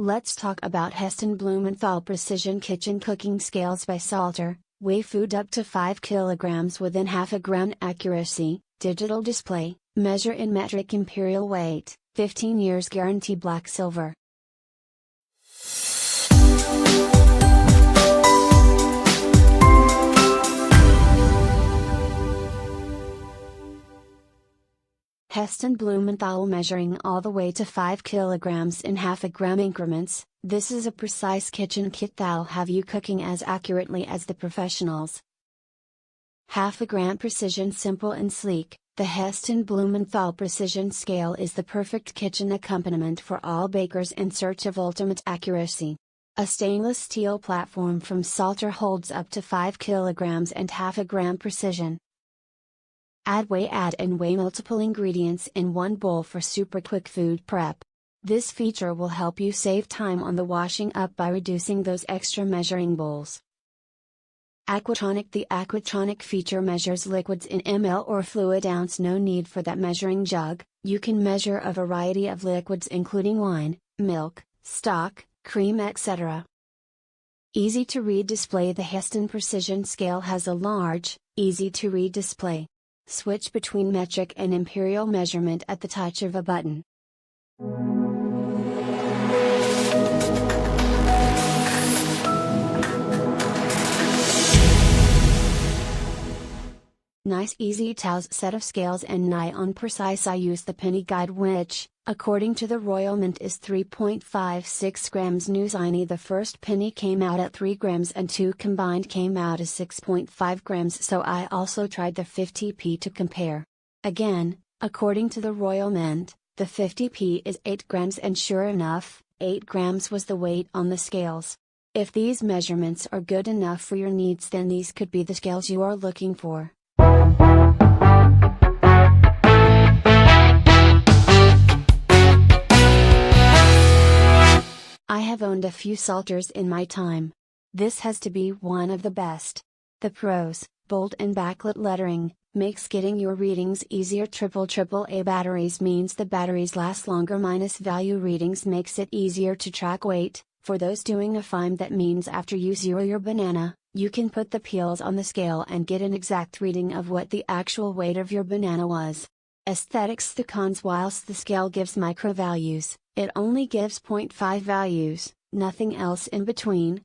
Let's talk about Heston Blumenthal Precision Kitchen Cooking Scales by Salter. Weigh food up to 5 kilograms within half a gram accuracy, digital display, measure in metric Imperial weight, 15 years guarantee black silver. Heston Blumenthal measuring all the way to 5 kilograms in half a gram increments. This is a precise kitchen kit that'll have you cooking as accurately as the professionals. Half a gram precision, simple and sleek. The Heston Blumenthal Precision Scale is the perfect kitchen accompaniment for all bakers in search of ultimate accuracy. A stainless steel platform from Salter holds up to 5 kilograms and half a gram precision. Add and weigh multiple ingredients in one bowl for super quick food prep. This feature will help you save time on the washing up by reducing those extra measuring bowls. Aquatronic. The Aquatronic feature measures liquids in ml or fluid ounce. No need for that measuring jug. You can measure a variety of liquids including wine, milk, stock, cream, etc. Easy to read display. The Heston Precision Scale has a large, easy to read display. Switch between metric and imperial measurement at the touch of a button. Nice easy towels set of scales and nigh on precise. I use the penny guide which, according to the Royal Mint, is 3.56 grams new ziny. The first penny came out at 3 grams and 2 combined came out as 6.5 grams, so I also tried the 50p to compare. Again, according to the Royal Mint, the 50p is 8 grams and sure enough, 8 grams was the weight on the scales. If these measurements are good enough for your needs, then these could be the scales you are looking for. I have owned a few Salters in my time. This has to be one of the best. The pros: bold and backlit lettering, makes getting your readings easier. AAA batteries means the batteries last longer. Value readings makes it easier to track weight. For those doing a FIME, that means after you zero your banana, you can put the peels on the scale and get an exact reading of what the actual weight of your banana was. Aesthetics. The cons: whilst the scale gives micro values, it only gives 0.5 values, nothing else in between.